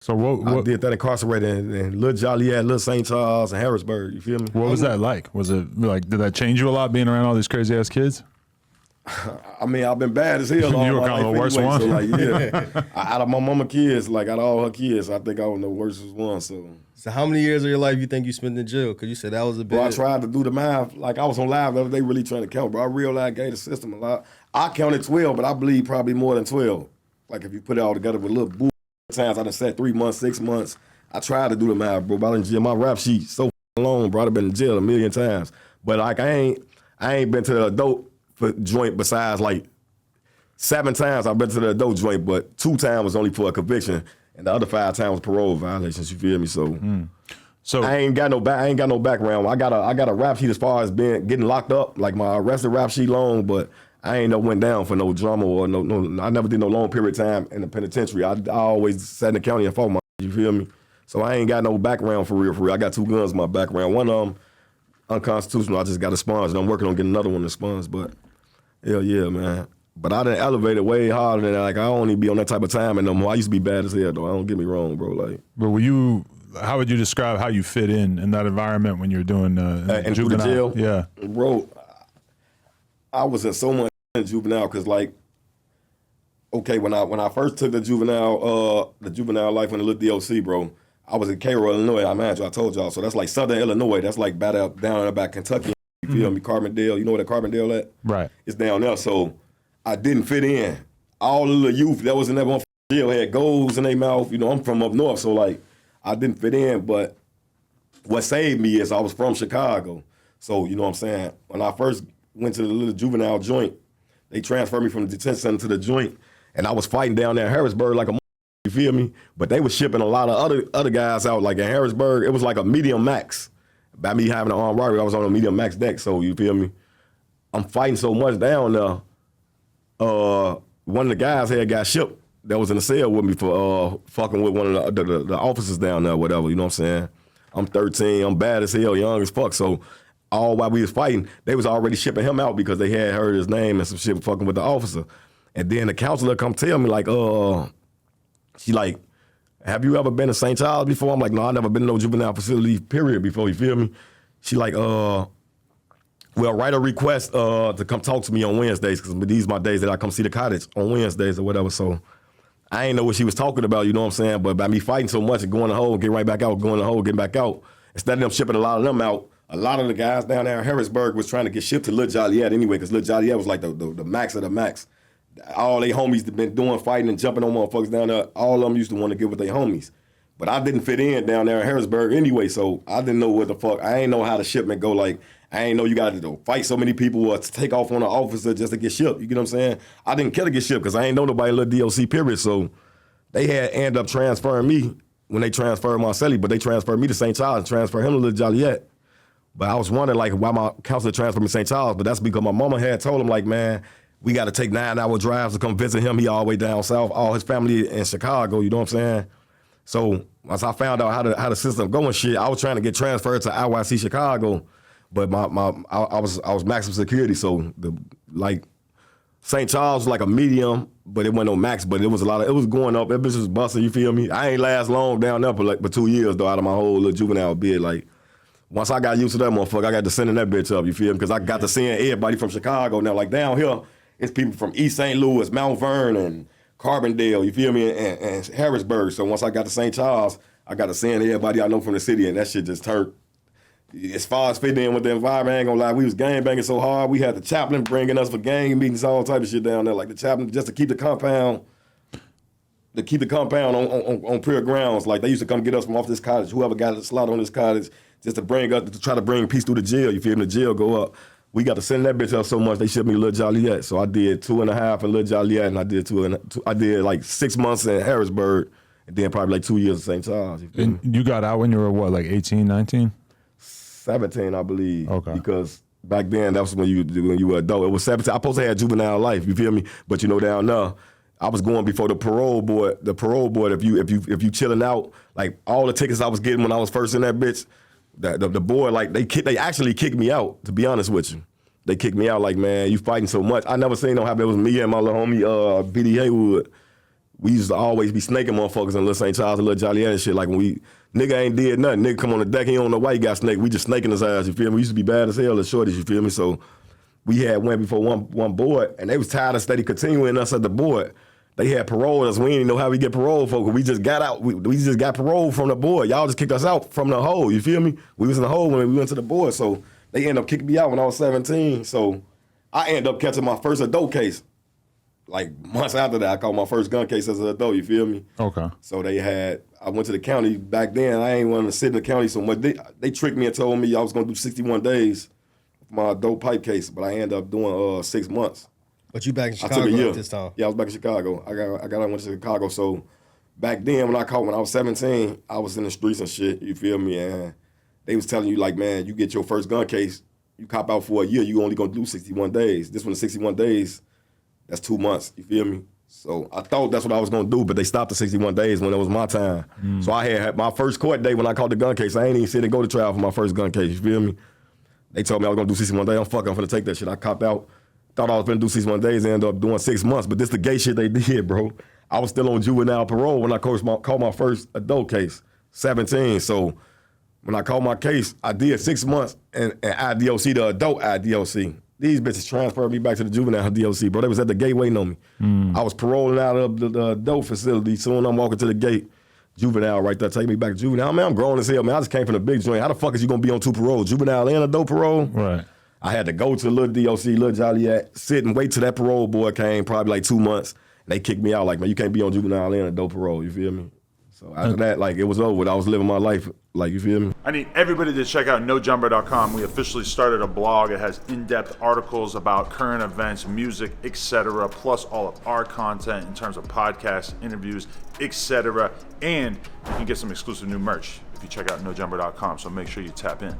So what I did that Incarcerated in Little Joliet, Little St. Charles, and Harrisburg. You feel me? what was that like? Was it like, did that change you a lot being around all these crazy ass kids? I mean, I've been bad as hell all You were my kind of life the worst anyway, one. so like, yeah. Out of my mama kids, like out of all her kids, I think I was the worst one. So how many years of your life you think you spent in jail? Because you said that was a bit. Bro, I tried to do the math. Like I was on live the other day, really trying to count, bro. I realized I gave the system a lot. I counted 12, but I believe probably more than 12. Like if you put it all together with little bull times, I done sat 3 months, 6 months. I tried to do the math, bro. But I done jail. My rap sheet so long, bro. I've been in jail a million times. But like I ain't been to the adult joint besides like 7 times I've been to the adult joint, but 2 times was only for a conviction, and the other 5 times was parole violations. You feel me? So I ain't got no background. I got a rap sheet as far as getting locked up, like my arrested rap sheet long, but I ain't went down for no drama or no. I never did no long period of time in the penitentiary. I always sat in the county and fought my. You feel me? So I ain't got no background for real. I got 2 guns in my background. One of them unconstitutional. I just got expunged, and I'm working on getting another one expunged. But hell yeah, man. But I done elevated way harder than that. Like I don't even be on that type of time no more. I used to be bad as hell though. I don't get me wrong, bro. Like, but how would you describe how you fit in that environment when you're doing in juvenile? jail? Yeah, bro. I was in so much in juvenile because like, okay, when I first took the juvenile life in the little DOC, bro, I was in Cairo, Illinois. I told y'all. So that's like Southern Illinois. That's like down about Kentucky. You feel me? Carbondale. You know where that Carbondale at? Right. It's down there. So I didn't fit in. All the little youth that was in that one jail had goals in their mouth. You know, I'm from up north, so like I didn't fit in. But what saved me is I was from Chicago. So you know what I'm saying? When I first went to the little juvenile joint, they transferred me from the detention center to the joint, and I was fighting down there in Harrisburg like a you feel me? But they were shipping a lot of other guys out. Like in Harrisburg, it was like a medium max. By me having an armed robbery, I was on a medium max deck. So you feel me? I'm fighting so much down there. One of the guys had got shipped that was in the cell with me for fucking with one of the officers down there, whatever. You know what I'm saying? I'm 13. I'm bad as hell, young as fuck. So all while we was fighting, they was already shipping him out because they had heard his name and some shit fucking with the officer. And then the counselor come tell me like, she like, have you ever been to St. Charles before? I'm like, no, I never been to no juvenile facility, period, before, you feel me? She like, well, write a request to come talk to me on Wednesdays, because these are my days that I come see the cottage on Wednesdays or whatever. So I ain't know what she was talking about, you know what I'm saying? But by me fighting so much and going to the hole, getting right back out, going to the hole, getting back out, instead of them shipping a lot of them out, a lot of the guys down there in Harrisburg was trying to get shipped to Little Joliet anyway, because Little Joliet was like the max of the max. All they homies that been doing fighting and jumping on motherfuckers down there, all of them used to want to get with their homies. But I didn't fit in down there in Harrisburg anyway, so I didn't know what the fuck. I ain't know how the shipment go. Like, I ain't know you got to fight so many people or to take off on an officer just to get shipped. You get what I'm saying? I didn't care to get shipped because I ain't know nobody in Little DOC, period. So they had end up transferring me when they transferred Marcelli, but they transferred me to St. Charles and transferred him to Little Joliet. But I was wondering, like, why my counselor transferred me to St. Charles, but that's because my mama had told him, like, man, we got to take 9-hour drives to come visit him. He all the way down south, all his family in Chicago, you know what I'm saying? So once I found out how the system going shit, I was trying to get transferred to IYC Chicago, but I was maximum security, so St. Charles was like a medium, but it wasn't no max, but it was going up. That bitch was busting, you feel me? I ain't last long down there for 2 years though, out of my whole little juvenile bid. Like, once I got used to that motherfucker, I got to sending that bitch up, you feel me? Because I got to seeing everybody from Chicago now. Like down here, it's people from East St. Louis, Mount Vernon, Carbondale, you feel me, and Harrisburg. So once I got to St. Charles, I got to seeing everybody I know from the city, and that shit just turned. As far as fitting in with the environment, I ain't gonna lie, we was gang banging so hard. We had the chaplain bringing us for gang meetings, all type of shit down there. Like the chaplain, just to keep the compound on pure grounds. Like they used to come get us from off this cottage, whoever got a slot on this cottage, just to bring us, to try to bring peace through the jail. You feel me? The jail go up. We got to send that bitch up so much, they shipped me to Little Joliet. So I did 2.5 in Little Joliet, and I did like 6 months in Harrisburg, and then probably like 2 years in St. Charles. And you got out when you were what, like 18, 19? 17, I believe. Okay. Because back then, that was when you were adult. It was 17. I supposed to have juvenile life, you feel me? But you know, down there, I was going before the parole board. The parole board, if you chilling out, like all the tickets I was getting when I was first in that bitch, the board, like they actually kicked me out, to be honest with you. They kicked me out like, man, you fighting so much. I never seen no happen. It was me and my little homie, BD Haywood. we used to always be snaking motherfuckers in Little St. Charles and Little Joliet and shit. Like when nigga ain't did nothing, nigga come on the deck, he don't know why he got snaked. We just snaking his ass, you feel me? We used to be bad as hell as shorties, you feel me? So we had went before one board, and they was tired of steady continuing us at the board. They had paroled us. We didn't even know how we get paroled for. We just got out. We just got paroled from the board. Y'all just kicked us out from the hole. You feel me? We was in the hole when we went to the board. So they ended up kicking me out when I was 17. So I ended up catching my first adult case. Like months after that, I caught my first gun case as an adult. You feel me? Okay. So I went to the county back then. I ain't wanting to sit in the county so much. They tricked me and told me I was gonna do 61 days for my adult pipe case, but I ended up doing 6 months. But you back in I took Chicago a year. at this time. Yeah, I was back in Chicago. I went to Chicago. So back then when I was 17, I was in the streets and shit, you feel me? And they was telling you like, man, you get your first gun case, you cop out for a year, you only gonna do 61 days. This one, 61 days, that's 2 months, you feel me? So I thought that's what I was gonna do, but they stopped the 61 days when it was my time. So I had my first court date when I caught the gun case. I ain't even sit and go to trial for my first gun case, you feel me? They told me I was gonna do 61 days. I'm finna take that shit. I copped out. Thought I was gonna do 61 days and ended up doing 6 months. But this the gay shit they did, bro. I was still on juvenile parole when I caught my first adult case, 17. So when I caught my case, I did 6 months and IDOC, the adult IDOC. These bitches transferred me back to the juvenile DOC, bro. They was at the gate waiting on me. I was paroling out of the adult facility. Soon I'm walking to the gate. Juvenile right there, take me back to juvenile. Man, I'm grown as hell, man. I just came from the big joint. How the fuck is you gonna be on 2 paroles? Juvenile and adult parole? Right. I had to go to the little DOC, little Joliet, sit and wait till that parole board came, probably like 2 months. And they kicked me out like, man, you can't be on juvenile and adult parole, you feel me? So after that, like, it was over. I was living my life, like, you feel me? I need everybody to check out NoJumper.com. We officially started a blog. It has in-depth articles about current events, music, etc., plus all of our content in terms of podcasts, interviews, etc. And you can get some exclusive new merch if you check out NoJumper.com. So make sure you tap in.